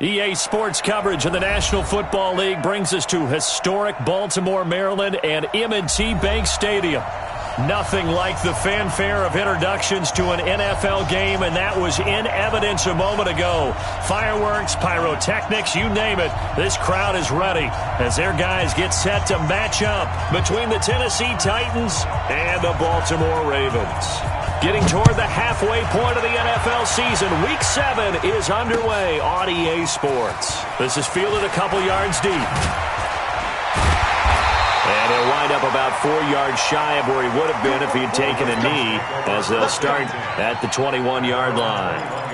EA Sports coverage of the National Football League brings us to historic Baltimore, Maryland, and M&T Bank Stadium. Nothing like the fanfare of introductions to an NFL game, and that was in evidence a moment ago. Fireworks, pyrotechnics, you name it. This crowd is ready as their guys get set to match up between the Tennessee Titans and the Baltimore Ravens. Getting toward the halfway point of the NFL season, Week 7 is underway on EA Sports. This is fielded a couple yards deep. And he'll wind up about 4 yards shy of where he would have been if he had taken a knee, as they'll start at the 21-yard line.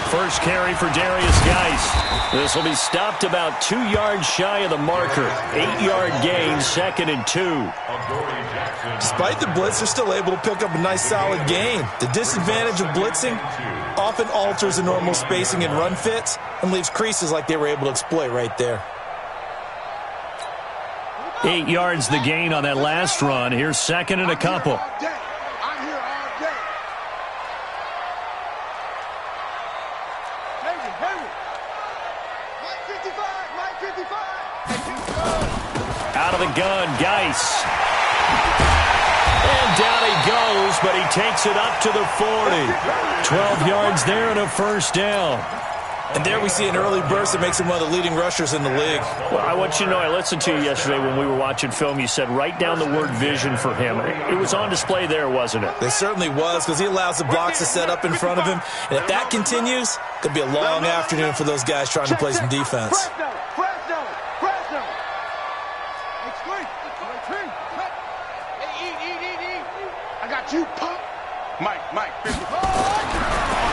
First carry for Darius Geis. This will be stopped about 2 yards shy of the marker. 8-yard gain, 2nd and 2. Despite the blitz, they're still able to pick up a nice solid gain. The disadvantage of blitzing often alters the normal spacing and run fits and leaves creases like they were able to exploit right there. 8 yards the gain on that last run. Here's 2nd and a couple. Out of the gun, Geis. And down he goes, but he takes it up to the 40. 12 yards there and a first down. And there we see an early burst that makes him one of the leading rushers in the league. Well, I want you to know, I listened to you yesterday when we were watching film. You said write down the word vision for him. It was on display there, wasn't it? It certainly was, because he allows the blocks to set up in front of him. And if that continues, it could be a long afternoon for those guys trying to play some defense.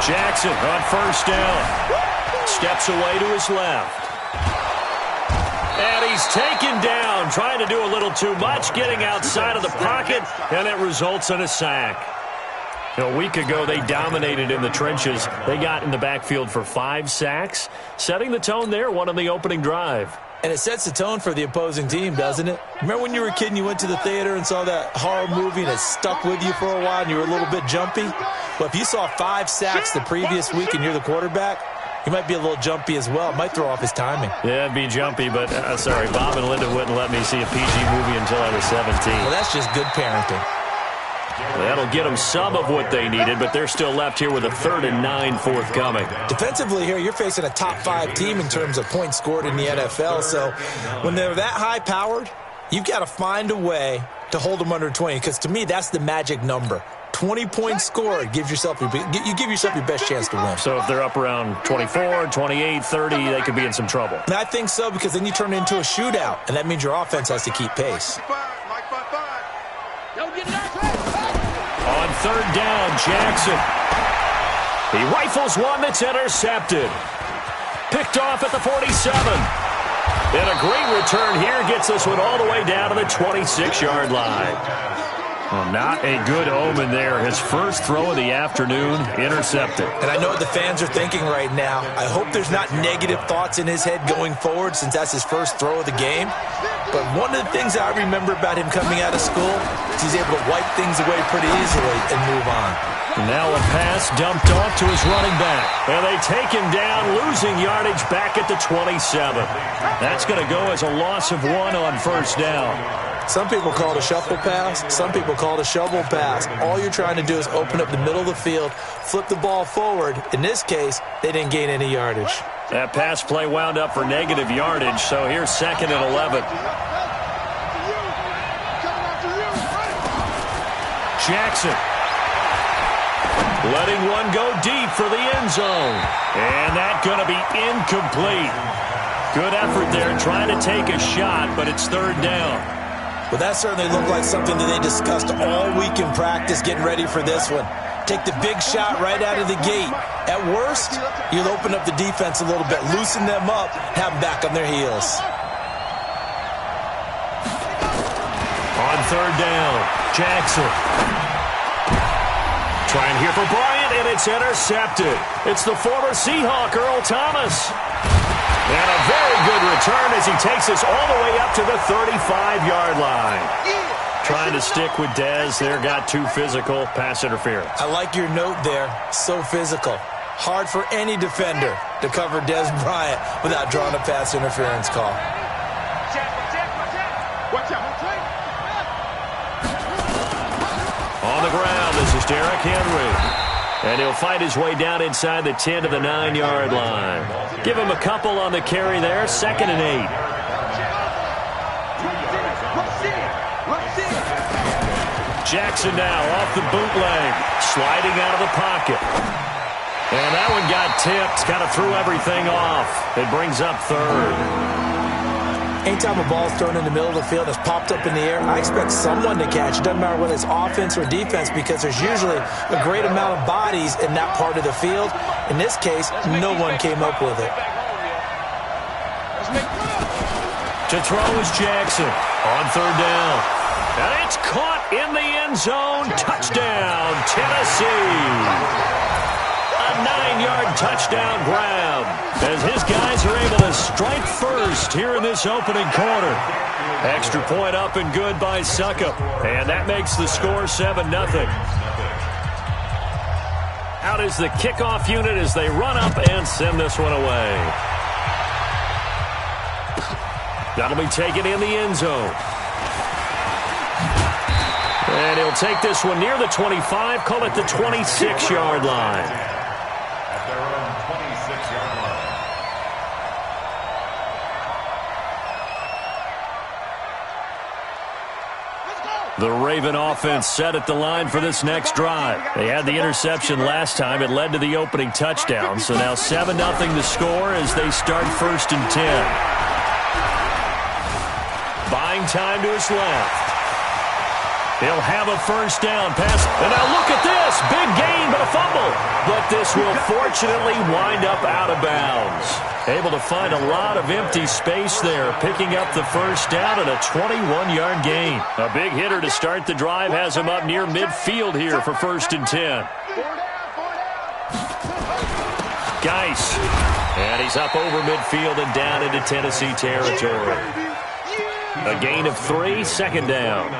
Jackson on first down. Steps away to his left. And he's taken down, trying to do a little too much, getting outside of the pocket, and it results in a sack. A week ago, they dominated in the trenches. They got in the backfield for 5 sacks, setting the tone there, one on the opening drive. And it sets the tone for the opposing team, doesn't it? Remember when you were a kid and you went to the theater and saw that horror movie and it stuck with you for a while and you were a little bit jumpy? Well, if you saw 5 sacks the previous week and you're the quarterback, you might be a little jumpy as well. It might throw off his timing. Yeah, it'd be jumpy, but sorry, Bob and Linda wouldn't let me see a PG movie until I was 17. Well, that's just good parenting. That'll get them some of what they needed, but they're still left here with a 3rd and 9 forthcoming. Defensively here, you're facing a top 5 team in terms of points scored in the NFL, so when they're that high-powered, you've got to find a way to hold them under 20, because to me, that's the magic number. 20 points scored, you give yourself your best chance to win. So if they're up around 24, 28, 30, they could be in some trouble. And I think so, because then you turn it into a shootout, and that means your offense has to keep pace. On 3rd down, Jackson. He rifles one that's intercepted. Picked off at the 47. And a great return here gets this one all the way down to the 26-yard line. Well, not a good omen there. His first throw of the afternoon, intercepted. And I know what the fans are thinking right now. I hope there's not negative thoughts in his head going forward since that's his first throw of the game. But one of the things I remember about him coming out of school is he's able to wipe things away pretty easily and move on. Now a pass dumped off to his running back. And they take him down, losing yardage back at the 27. That's going to go as a loss of 1 on first down. Some people call it a shuffle pass. Some people call it a shovel pass. All you're trying to do is open up the middle of the field, flip the ball forward. In this case, they didn't gain any yardage. That pass play wound up for negative yardage, so here's 2nd and 11. Jackson. Letting one go deep for the end zone. And that's going to be incomplete. Good effort there trying to take a shot, but it's 3rd down. Well, that certainly looked like something that they discussed all week in practice getting ready for this one. Take the big shot right out of the gate. At worst, you'll open up the defense a little bit, loosen them up, have them back on their heels. On 3rd down, Jackson. Trying here for Bryant, and it's intercepted. It's the former Seahawk, Earl Thomas. And a very good return as he takes us all the way up to the 35-yard line. Trying to stick with Dez there, got too physical, pass interference. I like your note there, so physical. Hard for any defender to cover Dez Bryant without drawing a pass interference call. On the ground, this is Derrick Henry. And he'll fight his way down inside the 10 to the 9-yard line. Give him a couple on the carry there, 2nd and 8. Jackson now off the bootleg, sliding out of the pocket. And that one got tipped, kind of threw everything off. It brings up 3rd. Anytime a ball's thrown in the middle of the field, it's popped up in the air, I expect someone to catch. It doesn't matter whether it's offense or defense because there's usually a great amount of bodies in that part of the field. In this case, no one came up with it. To throw is Jackson on 3rd down. And it's caught in the end zone. Touchdown, Tennessee. A 9-yard touchdown grab as his guys are able to strike first here in this opening quarter. Extra point up and good by Succop. And that makes the score 7-0. Out is the kickoff unit as they run up and send this one away. That'll be taken in the end zone. And he'll take this one near the 25, call it the 26-yard line. The Raven offense set at the line for this next drive. They had the interception last time. It led to the opening touchdown. So now 7-0 to score as they start 1st and 10. Buying time to his left. He'll have a 1st down pass. And now look at this. Big gain, but a fumble. But this will fortunately wind up out of bounds. Able to find a lot of empty space there, picking up the 1st down and a 21-yard gain. A big hitter to start the drive has him up near midfield here for 1st and 10. Geis. And he's up over midfield and down into Tennessee territory. A gain of 3, 2nd down.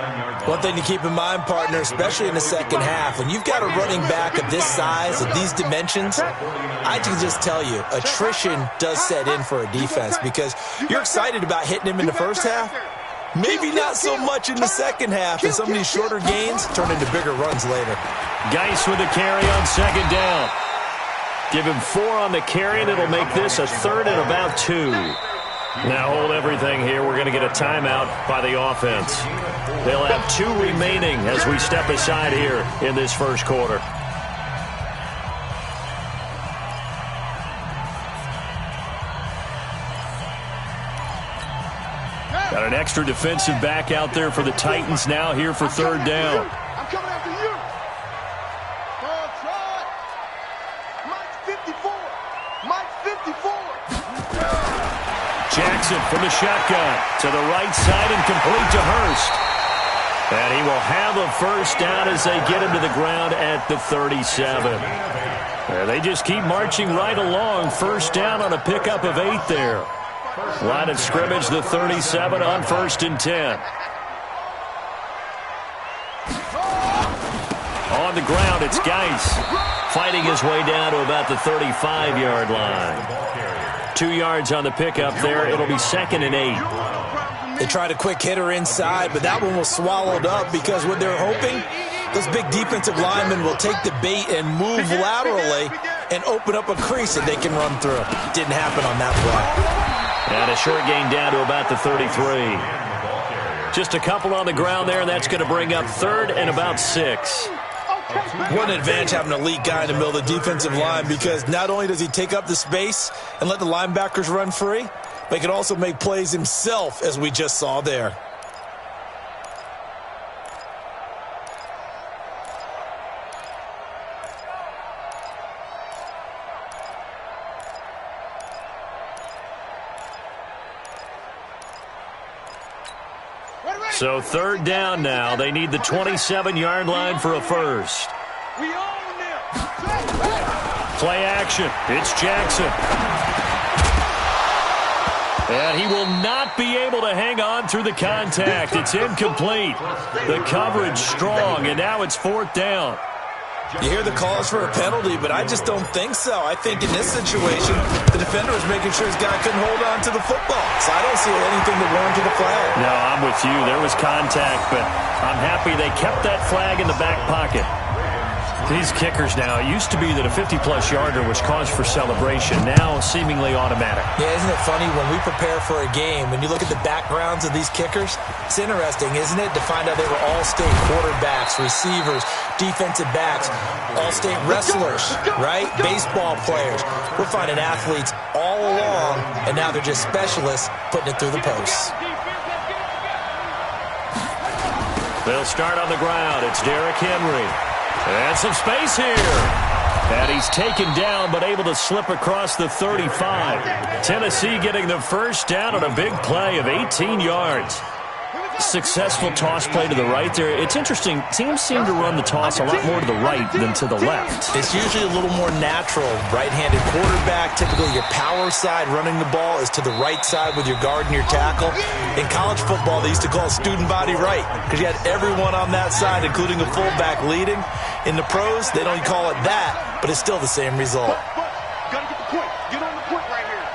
One thing to keep in mind, partner, especially in the second half, when you've got a running back of this size, of these dimensions, I can just tell you, attrition does set in for a defense because you're excited about hitting him in the first half. Maybe not so much in the second half, and some of these shorter gains turn into bigger runs later. Geis with the carry on 2nd down. Give him 4 on the carry, and it'll make this a 3rd and about 2. Now hold everything here. We're going to get a timeout by the offense. They'll have 2 remaining as we step aside here in this first quarter. Got an extra defensive back out there for the Titans now here for 3rd down. I'm coming after you. Mike 54. Mike 54. Jackson from the shotgun to the right side and complete to Hurst. And he will have a 1st down as they get him to the ground at the 37. And they just keep marching right along. 1st down on a pickup of 8 there. Line of scrimmage, the 37 on 1st and 10. On the ground, it's Geis fighting his way down to about the 35-yard line. 2 yards on the pickup there. It'll be 2nd and 8. They tried a quick hitter inside, but that one was swallowed up because what they're hoping, those big defensive linemen will take the bait and move laterally and open up a crease that they can run through. Didn't happen on that play. And a short gain down to about the 33. Just a couple on the ground there, and that's going to bring up 3rd and about 6. What an advantage having an elite guy in the middle of the defensive line because not only does he take up the space and let the linebackers run free, but he can also make plays himself, as we just saw there. So 3rd down now. They need the 27-yard line for a 1st. We own Play action. It's Jackson. And he will not be able to hang on through the contact. It's incomplete. The coverage strong, and now it's 4th down. You hear the calls for a penalty, but I just don't think so. I think in this situation, the defender was making sure his guy couldn't hold on to the football. So I don't see anything to warrant the flag. No, I'm with you. There was contact, but I'm happy they kept that flag in the back pocket. These kickers now, it used to be that a 50-plus yarder was cause for celebration. Now seemingly automatic. Yeah, isn't it funny when we prepare for a game and you look at the backgrounds of these kickers? It's interesting, isn't it, to find out they were all-state quarterbacks, receivers, defensive backs, all-state wrestlers, right? Baseball players. We're finding athletes all along, and now they're just specialists putting it through the posts. They'll start on the ground. It's Derrick Henry. And some space here. And he's taken down, but able to slip across the 35. Tennessee getting the first down on a big play of 18 yards. Successful toss play to the right there. It's interesting. Teams seem to run the toss a lot more to the right than to the left. It's usually a little more natural. Right-handed quarterback, typically your power side running the ball is to the right side with your guard and your tackle. In college football, they used to call student body right because you had everyone on that side, including the fullback leading. In the pros, they don't call it that, but it's still the same result. Gotta get the point. Get on the point right here.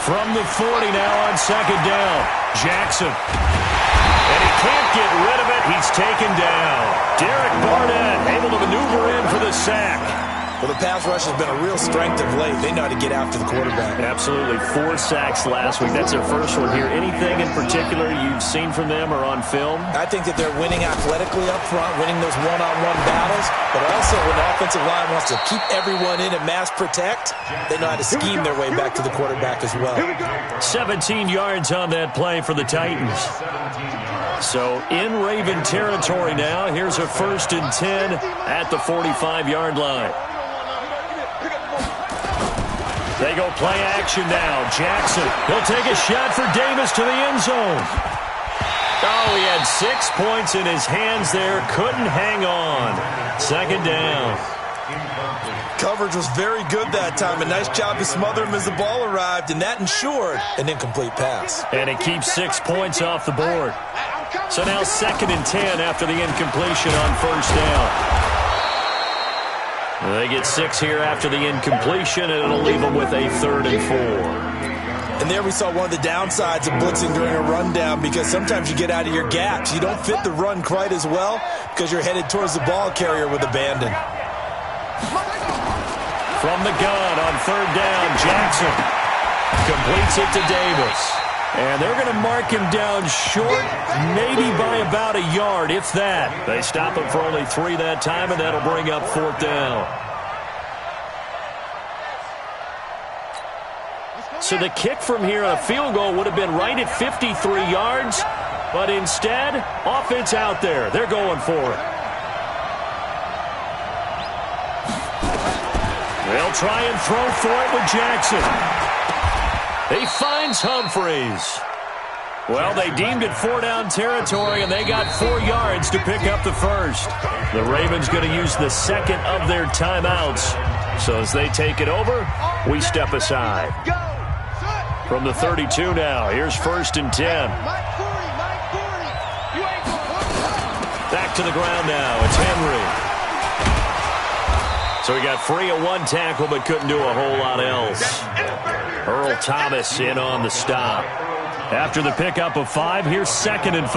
From the 40 now on 2nd down. Jackson. And he can't get rid of it. He's taken down. Derek Barnett able to maneuver in for the sack. Well, the pass rush has been a real strength of late. They know how to get after the quarterback. Absolutely. 4 sacks last week. That's their first one here. Anything in particular you've seen from them or on film? I think that they're winning athletically up front, winning those one-on-one battles, but also when the offensive line wants to keep everyone in and mass protect, they know how to scheme their way back to the quarterback as well. 17 yards on that play for the Titans. So in Raven territory now. Here's a 1st and 10 at the 45-yard line. They go play action now. Jackson, he'll take a shot for Davis to the end zone. Oh, he had 6 points in his hands there. Couldn't hang on. 2nd down. Coverage was very good that time. A nice job to smother him as the ball arrived, and that ensured an incomplete pass. And it keeps 6 points off the board. So now 2nd and 10 after the incompletion on 1st down. They get 6 here after the incompletion, and it'll leave them with a 3rd and 4. And there we saw one of the downsides of blitzing during a rundown, because sometimes you get out of your gaps. You don't fit the run quite as well because you're headed towards the ball carrier with abandon. From the gun on 3rd down, Jackson completes it to Davis. And they're going to mark him down short, maybe by about a yard, if that. They stop him for only 3 that time, and that'll bring up 4th down. So the kick from here on a field goal would have been right at 53 yards, but instead, offense out there. They're going for it. They'll try and throw for it with Jackson. He finds Humphreys. Well, they deemed it 4-down territory, and they got 4 yards to pick up the first. The Ravens going to use the 2nd of their timeouts. So as they take it over, we step aside. From the 32 now, here's 1st and 10. Back to the ground now. It's Henry. So he got free of 1 tackle, but couldn't do a whole lot else. Earl Thomas in on the stop. After the pickup of 5, here's 2nd and 5.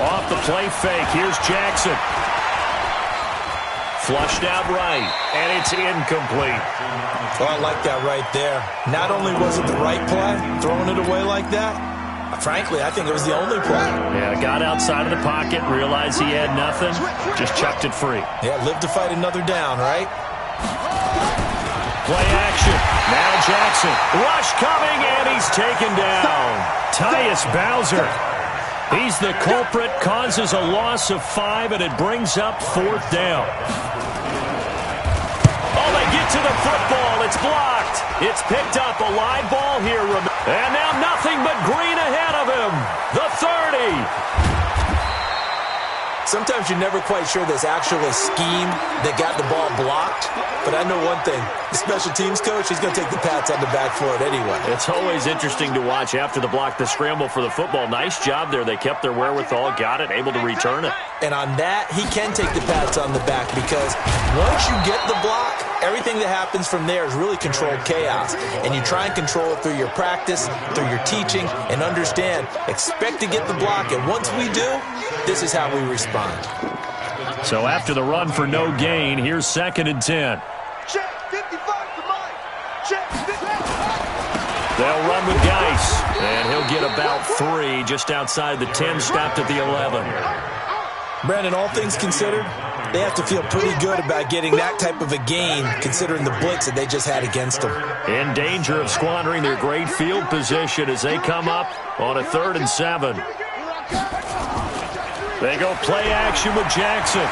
Off the play fake, here's Jackson. Flushed out right, and it's incomplete. Oh, I like that right there. Not only was it the right play, throwing it away like that, frankly, I think it was the only play. Yeah, got outside of the pocket, realized he had nothing, just chucked it free. Yeah, live to fight another down, right? Play action. Now Jackson. Rush coming, and he's taken down. Tyus Bowser. He's the culprit, causes a loss of 5, and it brings up 4th down. Oh, they get to the football. it's blocked. It's picked up, a live ball here. And now nothing but green ahead of him. The 30. Sometimes you're never quite sure there's actually a scheme that got the ball blocked. But I know one thing. The special teams coach, he's going to take the pats on the back for it anyway. It's always interesting to watch after the block, the scramble for the football. Nice job there. They kept their wherewithal, got it, able to return it. And on that, he can take the pats on the back because once you get the block, everything that happens from there is really controlled chaos. And you try and control it through your practice, through your teaching, and understand, expect to get the block. And once we do, this is how we respond. So after the run for no gain, here's 2nd and 10. Check 55 to Mike. Check 55. They'll run with Geis, and he'll get about 3 just outside the 10, stopped at the 11. Brandon, all things considered, they have to feel pretty good about getting that type of a gain considering the blitz that they just had against them. In danger of squandering their great field position as they come up on a 3rd and 7. They go play action with Jackson.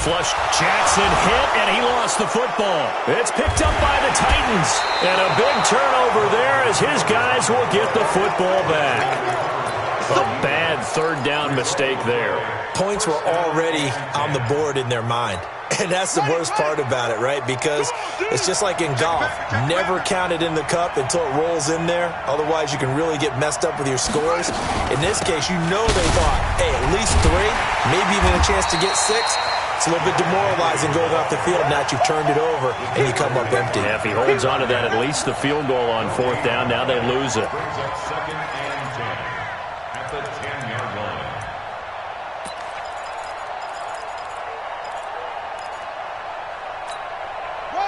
Flush Jackson hit, and he lost the football. It's picked up by the Titans. And a big turnover there as his guys will get the football back. A bad 3rd down mistake there. Points were already on the board in their mind. And that's the worst part about it, right? Because it's just like in golf. Never count it in the cup until it rolls in there. Otherwise, you can really get messed up with your scores. In this case, you know they thought, hey, at least 3, maybe even a chance to get 6. It's a little bit demoralizing going off the field now that you've turned it over and you come up empty. Yeah, if he holds on to that, at least the field goal on 4th down. Now they lose it.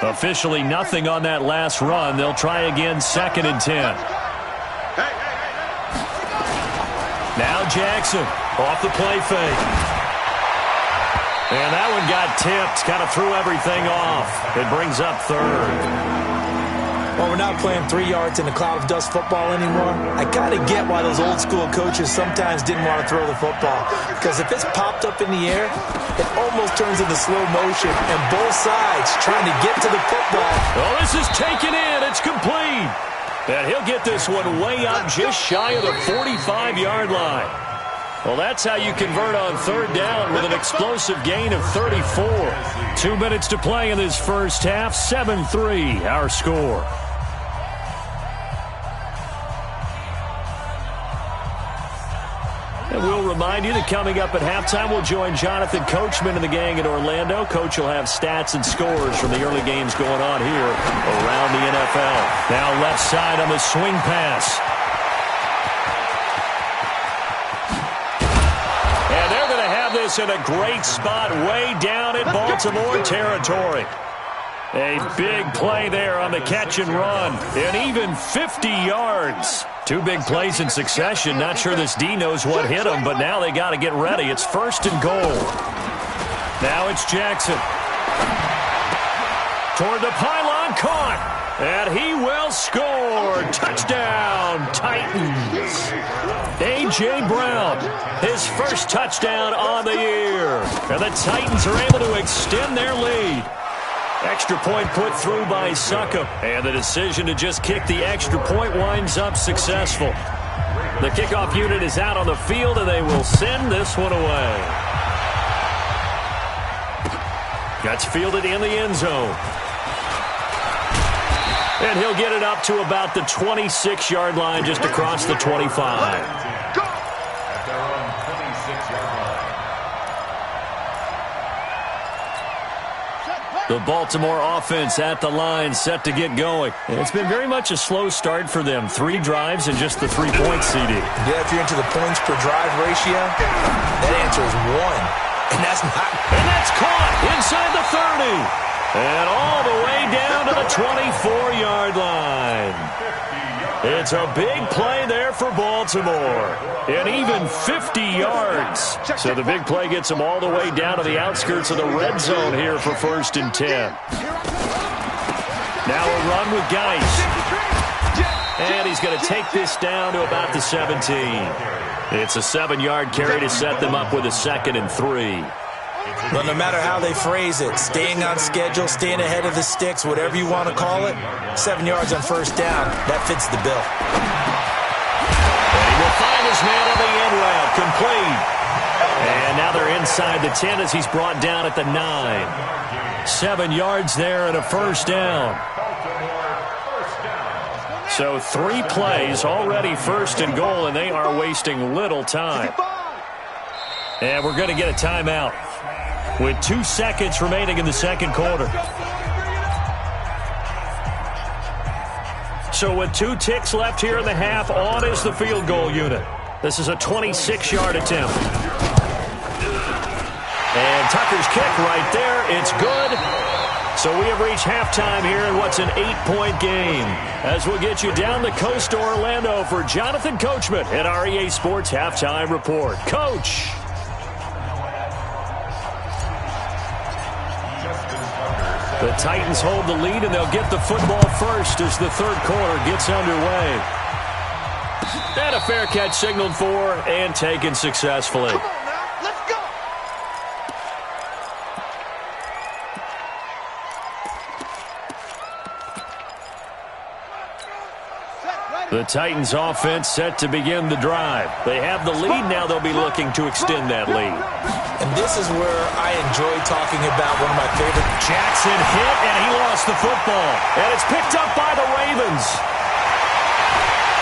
Officially nothing on that last run. They'll try again, 2nd and 10. Now Jackson off the play fake. And that one got tipped, kind of threw everything off. It brings up 3rd. Well, we're not playing 3 yards in a cloud of dust football anymore. I kind of get why those old school coaches sometimes didn't want to throw the football. Because if it's popped up in the air, it almost turns into slow motion. And both sides trying to get to the football. Oh, this is taken in. It's complete. And he'll get this one way up just shy of the 45-yard line. Well, that's how you convert on 3rd down with an explosive gain of 34. 2 minutes to play in this first half. 7-3, our score. And we'll remind you that coming up at halftime, we'll join Jonathan Coachman and the gang in Orlando. Coach will have stats and scores from the early games going on here around the NFL. Now left side on the swing pass. And they're going to have this in a great spot way down in Baltimore territory. A big play there on the catch and run. And even 50 yards. 2 big plays in succession. Not sure this D knows what hit him, but now they got to get ready. It's 1st and goal. Now it's Jackson. Toward the pylon, caught. And he will score. Touchdown, Titans. A.J. Brown, his first touchdown on the year. And the Titans are able to extend their lead. Extra point put through by Succop. And the decision to just kick the extra point winds up successful. The kickoff unit is out on the field, and they will send this one away. Gets fielded in the end zone. And he'll get it up to about the 26-yard line, just across the 25. The Baltimore offense at the line, set to get going. And it's been very much a slow start for them. 3 drives and just the 3-point CD. Yeah, if you're into the points per drive ratio, that answer is 1. And that's not. And that's caught inside the 30. And all the way down to the 24-yard line. It's a big play there for Baltimore. And even 50 yards. So the big play gets them all the way down to the outskirts of the red zone here for 1st and 10. Now a run with Geis. And he's going to take this down to about the 17. It's a 7-yard carry to set them up with a 2nd and 3. Well, no matter how they phrase it, staying on schedule, staying ahead of the sticks, whatever you want to call it, 7 yards on first down, that fits the bill. And he will find his man on the end route, complete. And now they're inside the 10 as he's brought down at the 9. 7 yards there and a first down. So 3 plays, already first and goal, and they are wasting little time. And we're going to get a timeout with 2 seconds remaining in the second quarter. So with 2 ticks left here in the half, on is the field goal unit. This is a 26-yard attempt. And Tucker's kick right there. It's good. So we have reached halftime here in what's an 8-point game. As we'll get you down the coast to Orlando for Jonathan Coachman at our EA Sports Halftime Report. Coach. The Titans hold the lead, and they'll get the football first as the third quarter gets underway. And a fair catch signaled for and taken successfully. Come on now, let's go. The Titans offense set to begin the drive. They have the lead. Now they'll be looking to extend that lead. And this is where I enjoy talking about one of my favorite. Jackson hit, and he lost the football. And it's picked up by the Ravens.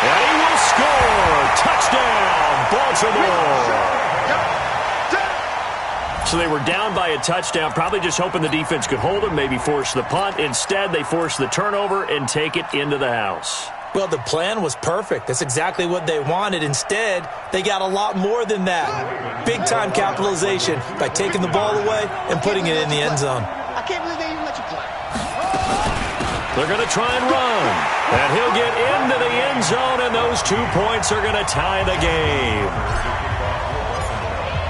And he will score. Touchdown, Baltimore. So they were down by a touchdown, probably just hoping the defense could hold them, maybe force the punt. Instead, they force the turnover and take it into the house. Well, the plan was perfect. That's exactly what they wanted. Instead, they got a lot more than that. Big-time capitalization by taking the ball away and putting it in the end zone. I can't believe they even let you play. They're going to try and run. And he'll get into the end zone, and those 2 points are going to tie the game.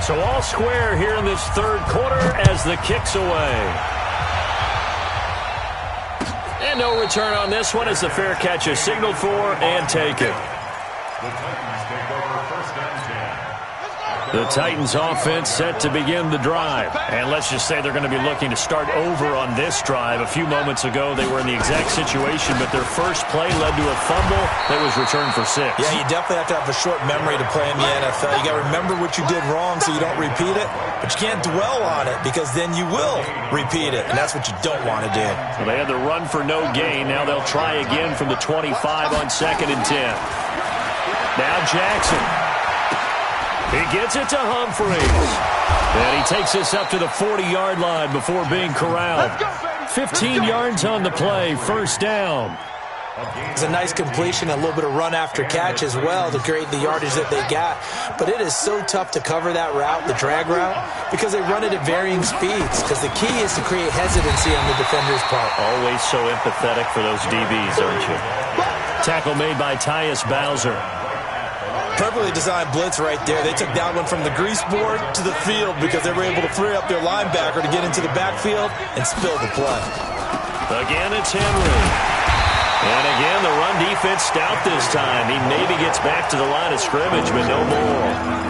So all square here in this third quarter as the kick's away. And no return on this one as the fair catch is signaled for and taken. The Titans offense set to begin the drive. And let's just say they're going to be looking to start over on this drive. A few moments ago, they were in the exact situation, but their first play led to a fumble that was returned for 6. Yeah, you definitely have to have a short memory to play in the NFL. You got to remember what you did wrong so you don't repeat it, but you can't dwell on it because then you will repeat it, and that's what you don't want to do. Well, they had the run for no gain. Now they'll try again from the 25 on 2nd and 10. Now Jackson. He gets it to Humphries. And he takes this up to the 40-yard line before being corralled. 15 yards on the play, first down. It's a nice completion, a little bit of run after catch as well to create the yardage that they got. But it is so tough to cover that route, the drag route, because they run it at varying speeds. Because the key is to create hesitancy on the defender's part. Always so empathetic for those DBs, aren't you? Tackle made by Tyus Bowser. Perfectly designed blitz right there. They took that one from the grease board to the field because they were able to free up their linebacker to get into the backfield and spill the play. Again, it's Henry. And again, the run defense stout this time. He maybe gets back to the line of scrimmage, but no more.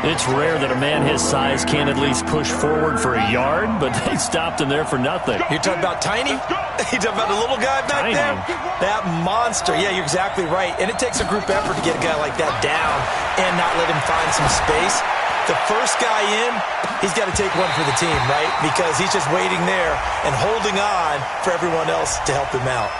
It's rare that a man his size can't at least push forward for a yard, but they stopped him there for nothing. You're talking about Tiny? You talking about the little guy back there? That monster. Yeah, you're exactly right. And it takes a group effort to get a guy like that down and not let him find some space. The first guy in, he's got to take one for the team, right? Because he's just waiting there and holding on for everyone else to help him out.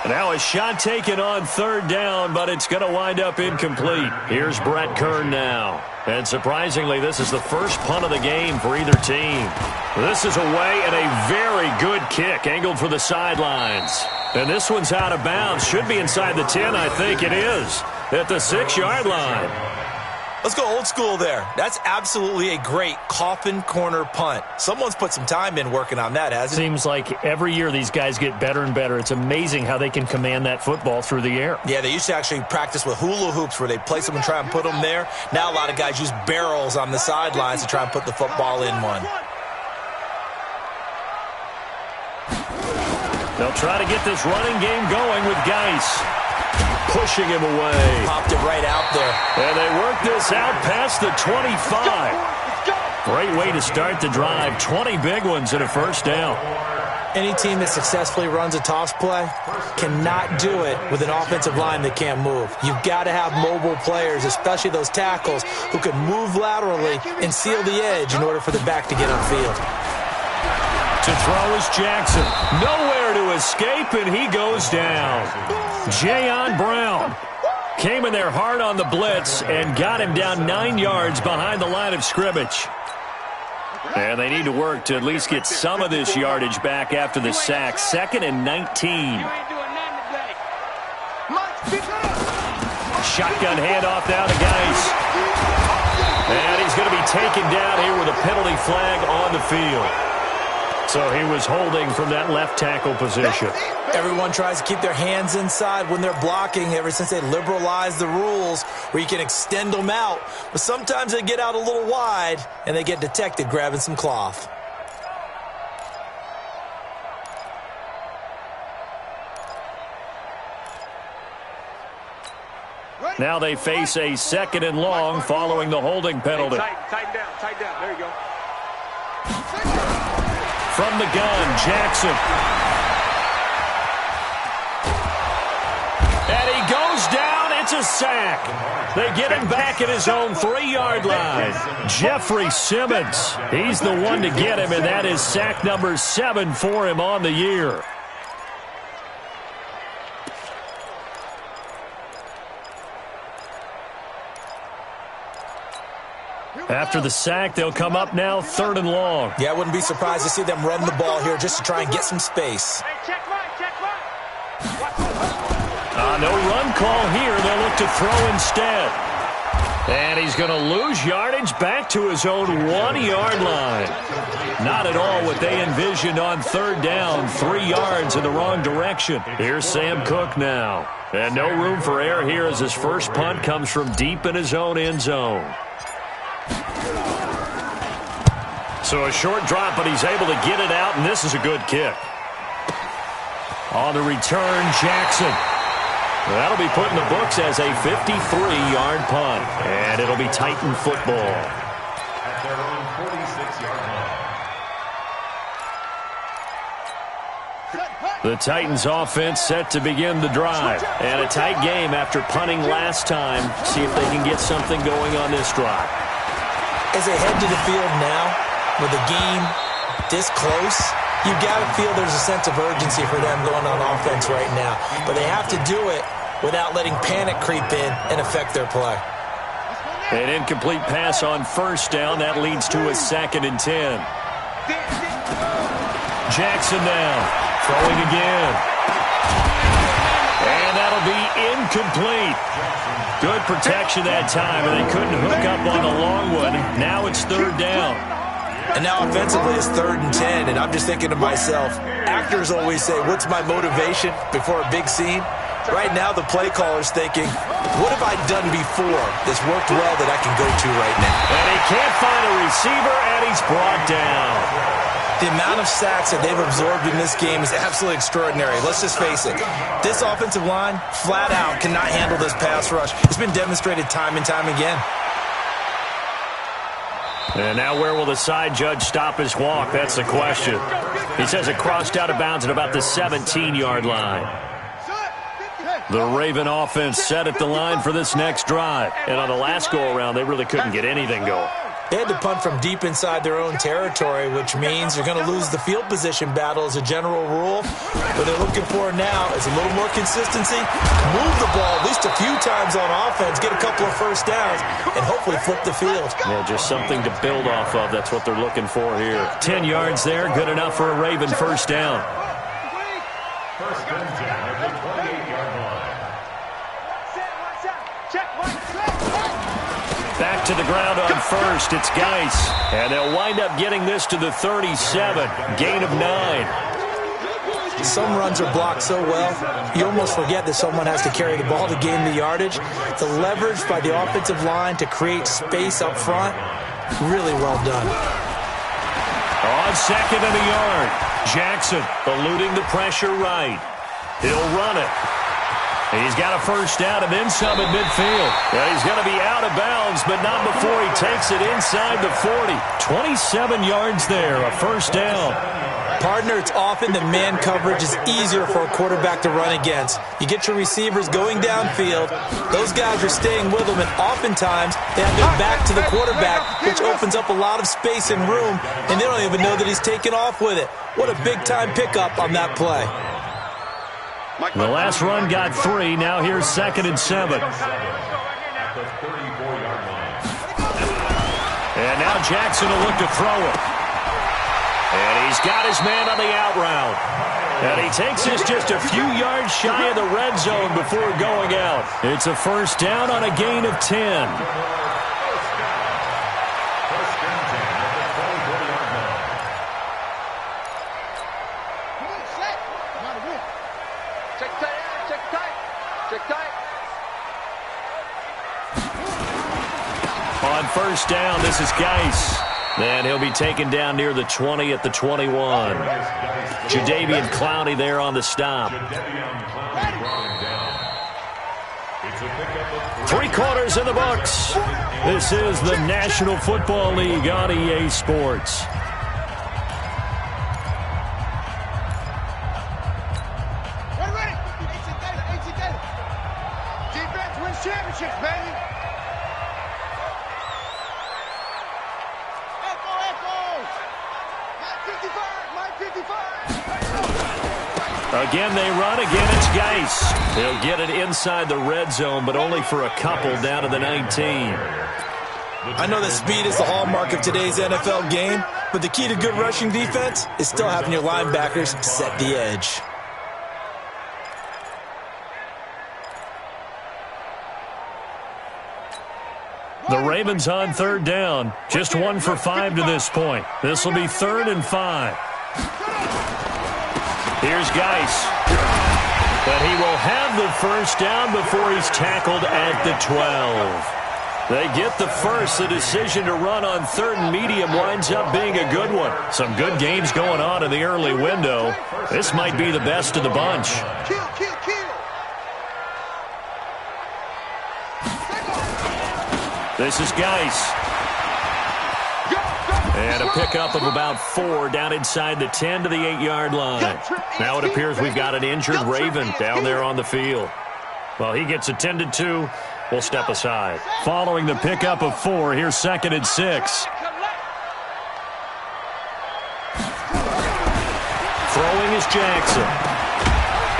Now a shot taken on third down, but it's going to wind up incomplete. Here's Brett Kern now. And surprisingly, this is the first punt of the game for either team. This is away and a very good kick angled for the sidelines. And this one's out of bounds. Should be inside the 10, I think it is. At the 6-yard line. Let's go old school there. That's absolutely a great coffin corner punt. Someone's put some time in working on that, hasn't it? Seems like every year these guys get better and better. It's amazing how they can command that football through the air. Yeah, they used to actually practice with hula hoops where they place them and try and put them there. Now a lot of guys use barrels on the sidelines to try and put the football in one. They'll try to get this running game going with Geis. Pushing him away. Popped it right out there. And they work this out past the 25. Great way to start the drive. 20 big ones and a first down. Any team that successfully runs a toss play cannot do it with an offensive line that can't move. You've got to have mobile players, especially those tackles, who can move laterally and seal the edge in order for the back to get upfield. To throw is Jackson. Nowhere to escape, and he goes down. Jayon Brown came in there hard on the blitz and got him down 9 yards behind the line of scrimmage. And they need to work to at least get some of this yardage back after the sack. 2nd and 19. Shotgun handoff down to Geis. And he's going to be taken down here with a penalty flag on the field. So he was holding from that left tackle position. Everyone tries to keep their hands inside when they're blocking ever since they liberalized the rules where you can extend them out. But sometimes they get out a little wide and they get detected grabbing some cloth. Now they face a 2nd and long following the holding penalty. Tighten down. There you go. From the gun, Jackson. And he goes down. It's a sack. They get him back at his own 3-yard line. Jeffrey Simmons, he's the one to get him, and that is sack number 7 for him on the year. After the sack, they'll come up now 3rd and long. Yeah, I wouldn't be surprised to see them run the ball here just to try and get some space. No run call here. They'll look to throw instead. And he's going to lose yardage back to his own 1-yard line. Not at all what they envisioned on 3rd down. 3 yards in the wrong direction. Here's Sam Cook now. And no room for error here as his first punt comes from deep in his own end zone. So a short drop, but he's able to get it out, and this is a good kick. On the return, Jackson. That'll be put in the books as a 53-yard punt, and it'll be Titan football. At their own 46-yard line. The Titans offense set to begin the drive, and a tight game after punting last time. See if they can get something going on this drive. As they head to the field now, with the game this close, you've got to feel there's a sense of urgency for them going on offense right now. But they have to do it without letting panic creep in and affect their play. An incomplete pass on 1st down. That leads to a 2nd and 10. Jackson now, throwing again. And that'll be incomplete. Good protection that time, and they couldn't hook up on the long one. Now it's 3rd down. And now offensively it's 3rd and 10, and I'm just thinking to myself, actors always say, what's my motivation before a big scene? Right now the play caller's thinking, what have I done before that's worked well that I can go to right now? And he can't find a receiver, and he's brought down. The amount of sacks that they've absorbed in this game is absolutely extraordinary. Let's just face it. This offensive line, flat out, cannot handle this pass rush. It's been demonstrated time and time again. And now where will the side judge stop his walk? That's the question. He says it crossed out of bounds at about the 17-yard line. The Raven offense set at the line for this next drive. And on the last go-around, they really couldn't get anything going. They had to punt from deep inside their own territory, which means they're going to lose the field position battle as a general rule. What they're looking for now is a little more consistency, move the ball at least a few times on offense, get a couple of first downs, and hopefully flip the field. Yeah, just something to build off of. That's what they're looking for here. 10 yards there, good enough for a Raven first down. First and 10 at the 28-yard line. Back to the ground on 1st. It's Geis. And they'll wind up getting this to the 37. Gain of 9. Some runs are blocked so well, you almost forget that someone has to carry the ball to gain the yardage. The leverage by the offensive line to create space up front, really well done. On 2nd and a yard, Jackson eluding the pressure right. He'll run it. He's got a first down and then some at midfield. And he's going to be out of bounds, but not before he takes it inside the 40. 27 yards there, a first down. Partner, it's often that man coverage is easier for a quarterback to run against. You get your receivers going downfield. Those guys are staying with them, and oftentimes they have their back to the quarterback, which opens up a lot of space and room, and they don't even know that he's taken off with it. What a big-time pickup on that play. The last run got 3. Now here's 2nd and 7. And now Jackson will look to throw it. And he's got his man on the out route. And he takes this just a few yards shy of the red zone before going out. It's a first down on a gain of 10. On first down, this is Geis. And he'll be taken down near the 20 at the 21. Jadeveon Clowney there on the stop. 3 quarters in the books. This is the National Football League on EA Sports. Defense wins championships, baby. Again, they run. Again, it's Geis. He'll get it inside the red zone, but only for a couple down to the 19. I know that speed is the hallmark of today's NFL game, but the key to good rushing defense is still having your linebackers set the edge. The Ravens on third down. Just 1 for 5 to this point. This will be 3rd and 5. Here's Geis. But he will have the first down before he's tackled at the 12. They get the first. The decision to run on 3rd and medium winds up being a good one. Some good games going on in the early window. This might be the best of the bunch. Kill. This is Geis. And a pickup of about 4 down inside the 10 to the 8-yard line. Now it appears we've got an injured Raven down there on the field. Well, he gets attended to. We'll step aside. Following the pickup of 4, here's 2nd and 6. Throwing is Jackson.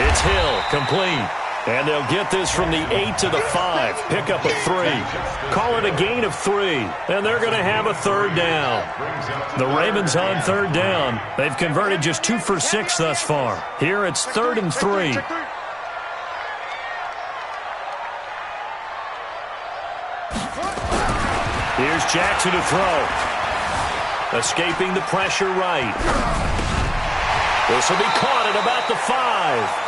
It's Hill, complete. And they'll get this from the 8 to the 5. Pickup of 3. Call it a gain of 3. And they're going to have a 3rd down. The Ravens on 3rd down. They've converted just 2 for 6 thus far. Here it's 3rd and 3. Here's Jackson to throw. Escaping the pressure right. This will be caught at about the 5.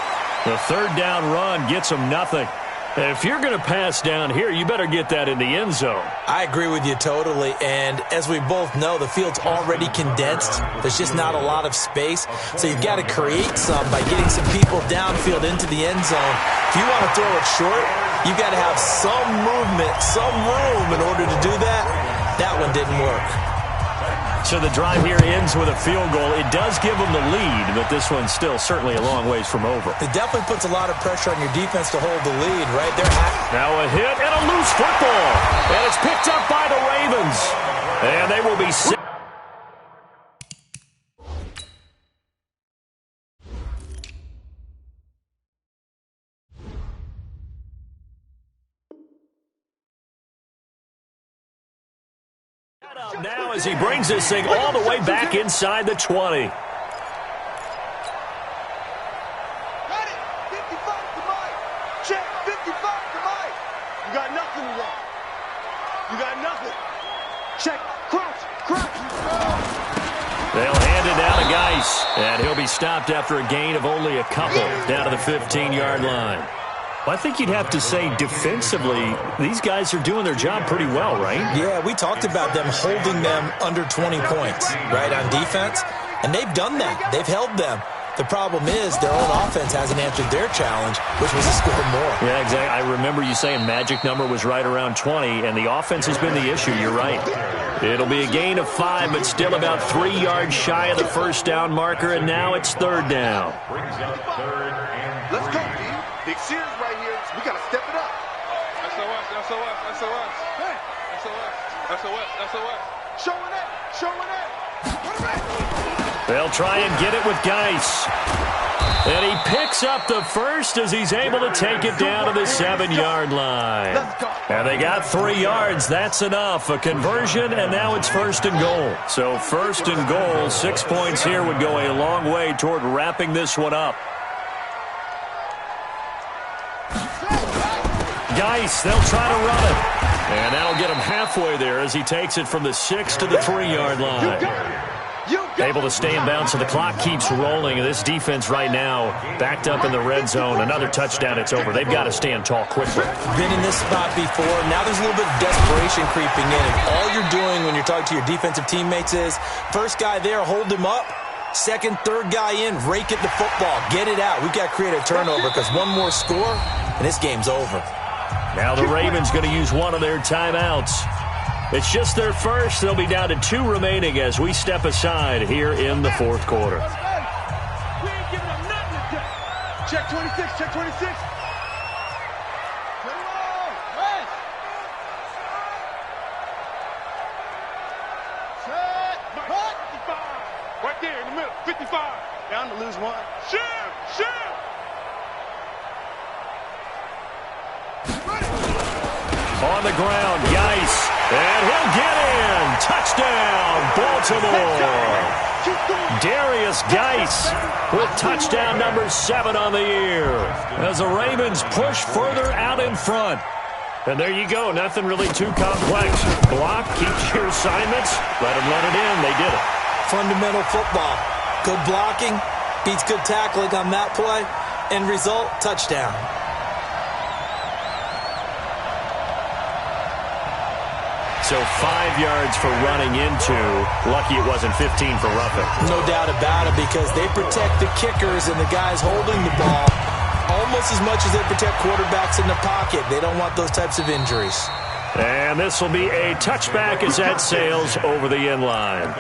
The 3rd down run gets them nothing. If you're going to pass down here, you better get that in the end zone. I agree with you totally, and as we both know, the field's already condensed. There's just not a lot of space, so you've got to create some by getting some people downfield into the end zone. If you want to throw it short, you've got to have some movement, some room in order to do that. That one didn't work. So the drive here ends with a field goal. It does give them the lead, but this one's still certainly a long ways from over. It definitely puts a lot of pressure on your defense to hold the lead, right? Now a hit and a loose football. And it's picked up by the Ravens. And they will be set. Now as he brings this thing all the way back inside the 20. Got it. 55 to Mike. Check. 55 to Mike. You got nothing today. You got nothing. Check. Crouch. They'll hand it down to Geis. And he'll be stopped after a gain of only a couple down to the 15-yard line. Well, I think you'd have to say defensively, these guys are doing their job pretty well, right? Yeah, we talked about them holding them under 20 points, right, on defense. And they've done that. They've held them. The problem is their own offense hasn't answered their challenge, which was to score more. Yeah, exactly. I remember you saying magic number was right around 20, and the offense has been the issue. You're right. It'll be a gain of 5, but still about 3 yards shy of the first down marker, and now it's third down. Let's go, D. Big series right here. We got to step it up. SOS, SOS, SOS. Hey. SOS, SOS, SOS. Showing it, showing it. They'll try and get it with Geis. And he picks up the first as he's able to take it down to the 7-yard line. And they got 3 yards. That's enough. A conversion, and now it's first and goal. So first and goal, 6 points here would go a long way toward wrapping this one up. Geis, they'll try to run it. And that'll get him halfway there as he takes it from the 6 to the 3-yard line. Able to stay in bounds, so the clock keeps rolling. This defense right now backed up in the red zone. Another touchdown, it's over. They've got to stand tall quickly. Been in this spot before. Now there's a little bit of desperation creeping in. And all you're doing when you're talking to your defensive teammates is, first guy there, hold him up. Second, third guy in, rake at the football. Get it out. We've got to create a turnover because one more score, and this game's over. Now the Ravens going to use one of their timeouts. It's just their first. They'll be down to 2 remaining as we step aside here in the fourth quarter. We ain't giving up nothing today. Check 26, check 26. Right there in the middle, 55. Down to lose one. Shift, shift. On the ground, Geis. And he'll get in. Touchdown, Baltimore. Darius Geis with touchdown number 7 on the year as the Ravens push further out in front. And there you go. Nothing really too complex. Block, keep your assignments. Let them run it in. They did it. Fundamental football. Good blocking beats good tackling on that play. End result, touchdown. So 5 yards for running into. Lucky it wasn't 15 for roughing. No doubt about it, because they protect the kickers and the guys holding the ball almost as much as they protect quarterbacks in the pocket. They don't want those types of injuries. And this will be a touchback as that sails over the end line.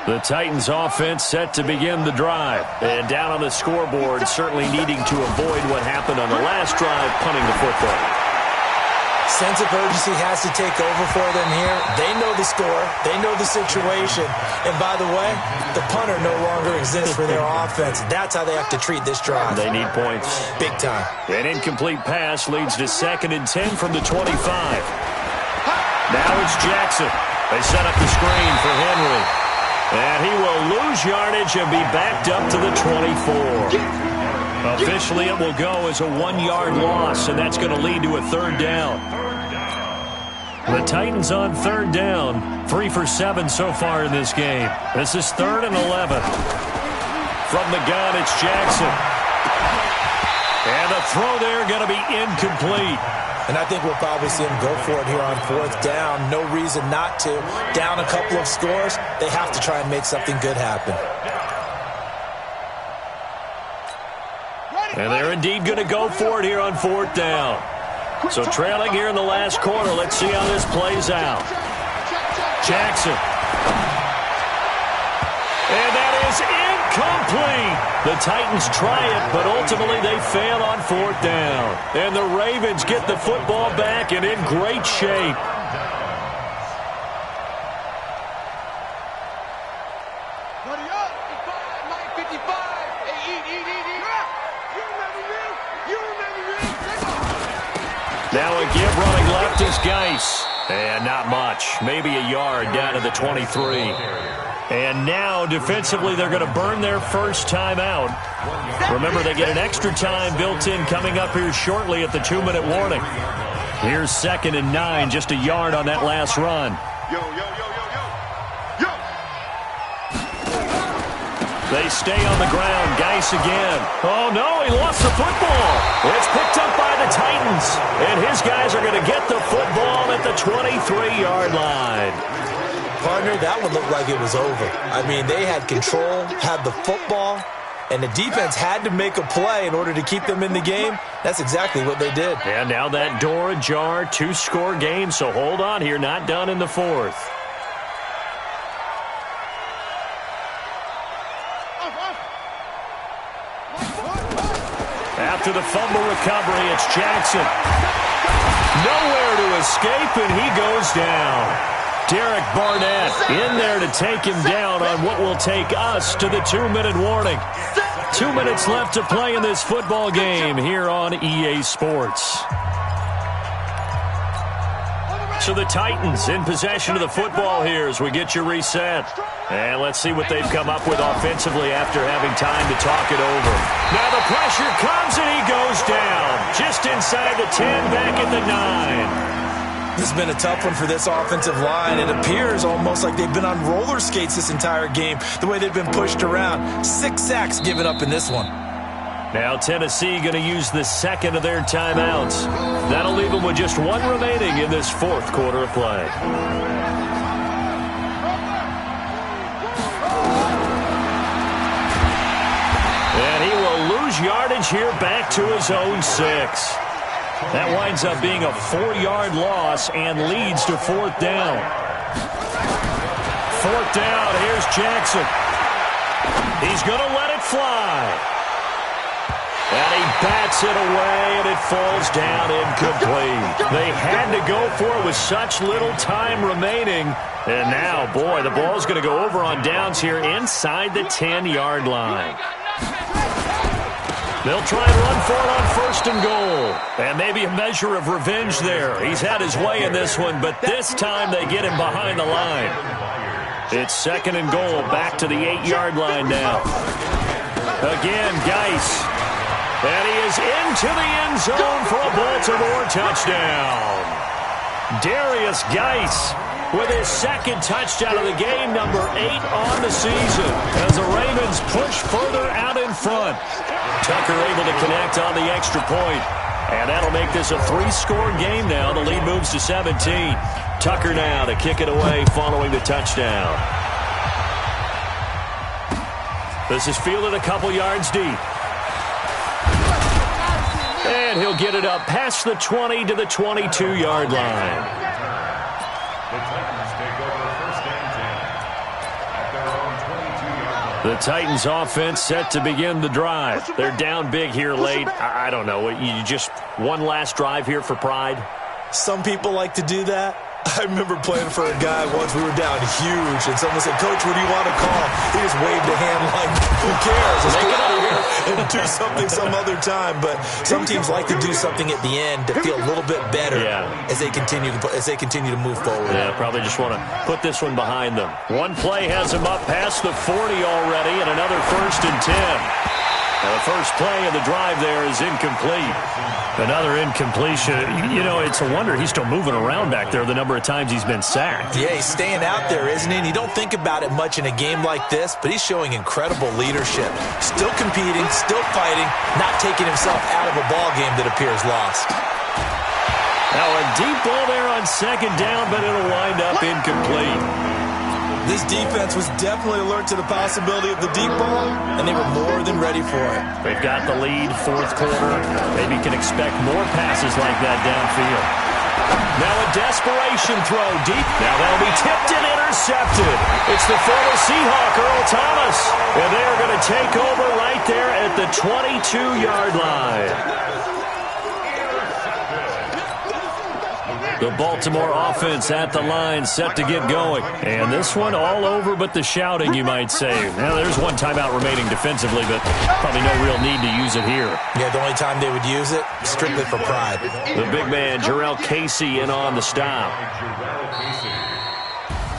The Titans offense set to begin the drive. And down on the scoreboard, certainly needing to avoid what happened on the last drive, punting the football. Sense of urgency has to take over for them here. They know the score. They know the situation. And by the way, the punter no longer exists for their offense. That's how they have to treat this drive. They need points. Big time. An incomplete pass leads to 2nd and 10 from the 25. Now it's Jackson. They set up the screen for Henry. And he will lose yardage and be backed up to the 24. Officially, it will go as a 1-yard loss, and that's going to lead to a 3rd down. The Titans on 3rd down, 3 for 7 so far in this game. This is 3rd and 11. From the gun, it's Jackson. And the throw there going to be incomplete. And I think we'll probably see him go for it here on 4th down. No reason not to. Down a couple of scores, they have to try and make something good happen. And they're indeed going to go for it here on 4th down. So trailing here in the last quarter, let's see how this plays out. Jackson. And that is incomplete. The Titans try it, but ultimately they fail on 4th down. And the Ravens get the football back and in great shape. Now again, running left is Geis. And not much. Maybe a yard down to the 23. And now, defensively, they're going to burn their first timeout. Remember, they get an extra time built in coming up here shortly at the 2-minute warning. Here's 2nd and 9, just a yard on that last run. They stay on the ground. Geis again. Oh, no, he lost the football. It's picked up by the Titans. And his guys are going to get the football at the 23-yard line. partner, that one looked like it was over. I mean, they had control, had the football, and the defense had to make a play in order to keep them in the game. That's exactly what they did. And now that door ajar, 2-score game, so hold on here, not done in the fourth. After the fumble recovery, it's Jackson. Nowhere to escape, and he goes down. Derek Barnett in there to take him down on what will take us to the 2-minute warning. 2 minutes left to play in this football game here on EA Sports. So the Titans in possession of the football here as we get you reset. And let's see what they've come up with offensively after having time to talk it over. Now the pressure comes and he goes down. Just inside the 10, back at the 9. This has been a tough one for this offensive line. It appears almost like they've been on roller skates this entire game, the way they've been pushed around. 6 sacks given up in this one. Now Tennessee going to use the second of their timeouts. That'll leave them with just one remaining in this fourth quarter of play. And he will lose yardage here back to his own 6. That winds up being a 4-yard loss and leads to fourth down. Fourth down, here's Jackson. He's going to let it fly. And he bats it away, and it falls down incomplete. They had to go for it with such little time remaining. And now, boy, the ball's going to go over on downs here inside the 10-yard line. They'll try and run for it on first and goal. And maybe a measure of revenge there. He's had his way in this one, but this time they get him behind the line. It's second and goal, back to the 8-yard line now. Again, Geis. And he is into the end zone for a Baltimore touchdown. Darius Geis with his second touchdown of the game, number 8 on the season, as the Ravens push further out in front. Tucker able to connect on the extra point. And that'll make this a 3-score game now. The lead moves to 17. Tucker now to kick it away following the touchdown. This is fielded a couple yards deep. And he'll get it up past the 20 to the 22-yard line. The Titans take over first and 10 at their own 22-yard line. The Titans offense set to begin the drive. They're down big here late. I don't know. You just one last drive here for pride? Some people like to do that. I remember playing for a guy once. We were down huge, and someone said, "Coach, what do you want to call?" He just waved a hand like, "Who cares? Let's get out of here and do something some other time." But some teams like to do something at the end to feel a little bit better as they continue to move forward. Yeah, probably just want to put this one behind them. One play has them up past the 40 already, and another first and 10. Now the first play of the drive there is incomplete. Another incompletion. You know, it's a wonder he's still moving around back there the number of times he's been sacked. Yeah, he's staying out there, isn't he? And you don't think about it much in a game like this, but he's showing incredible leadership. Still competing, still fighting, not taking himself out of a ball game that appears lost. Now a deep ball there on second down, but it'll wind up incomplete. This defense was definitely alert to the possibility of the deep ball, and they were more than ready for it. They've got the lead, fourth quarter. Maybe can expect more passes like that downfield. Now a desperation throw deep. Now that'll be tipped and intercepted. It's the former Seahawk, Earl Thomas. And they're going to take over right there at the 22-yard line. The Baltimore offense at the line, set to get going. And this one all over but the shouting, you might say. Now, there's one timeout remaining defensively, but probably no real need to use it here. Yeah, the only time they would use it, strictly for pride. The big man, Jarrell Casey, in on the stop.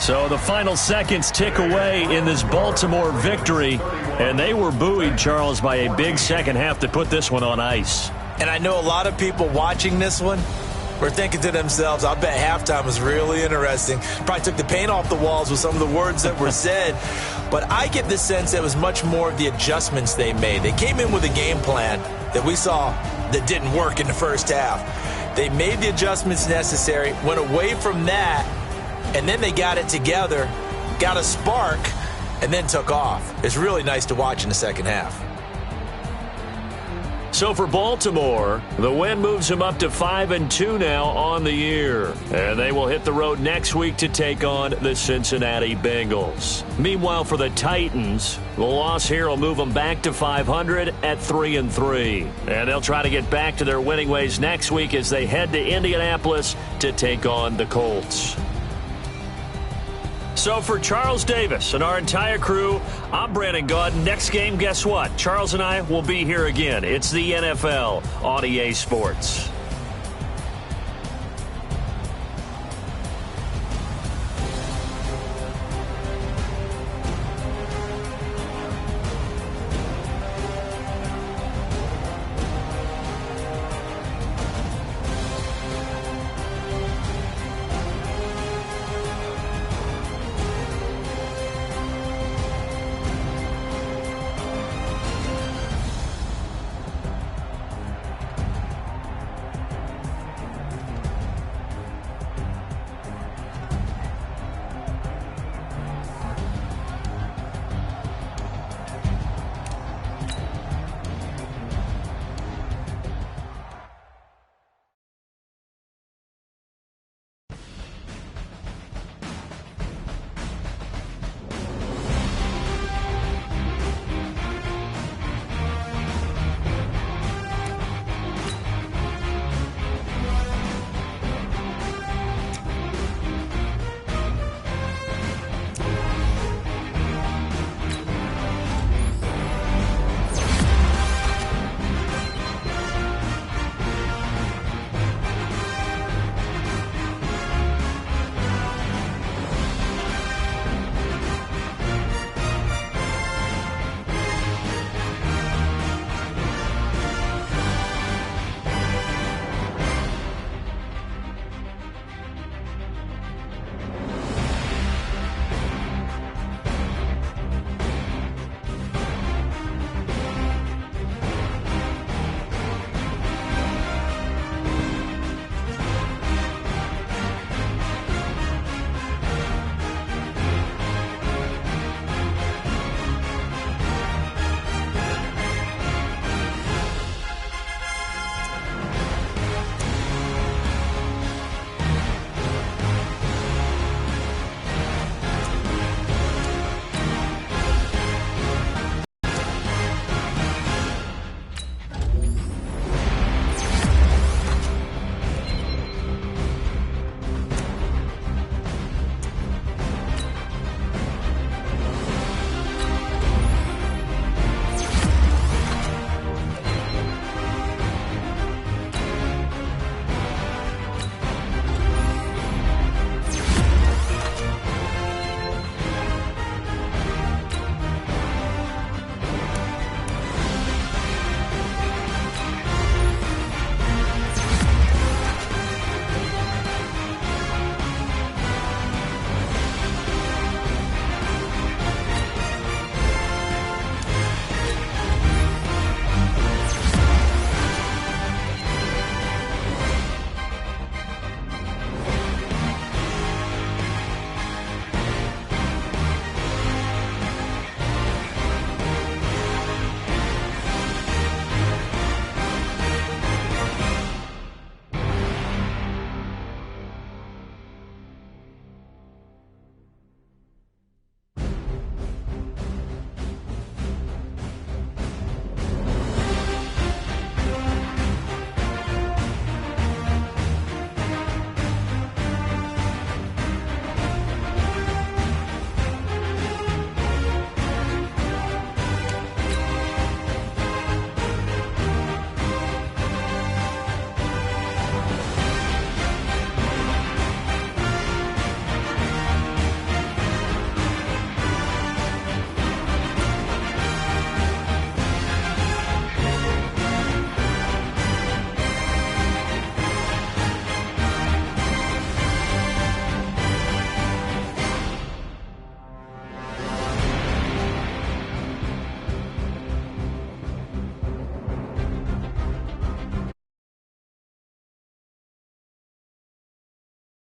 So the final seconds tick away in this Baltimore victory. And they were buoyed, Charles, by a big second half to put this one on ice. And I know a lot of people watching this one were thinking to themselves, I bet halftime was really interesting. Probably took the paint off the walls with some of the words that were said. But I get the sense that it was much more of the adjustments they made. They came in with a game plan that we saw that didn't work in the first half. They made the adjustments necessary, went away from that, and then they got it together, got a spark, and then took off. It's really nice to watch in the second half. So for Baltimore, the win moves them up to 5-2 now on the year. And they will hit the road next week to take on the Cincinnati Bengals. Meanwhile, for the Titans, the loss here will move them back to 500 at 3-3. And they'll try to get back to their winning ways next week as they head to Indianapolis to take on the Colts. So for Charles Davis and our entire crew, I'm Brandon Gaudin. Next game, guess what? Charles and I will be here again. It's the NFL on EA Sports.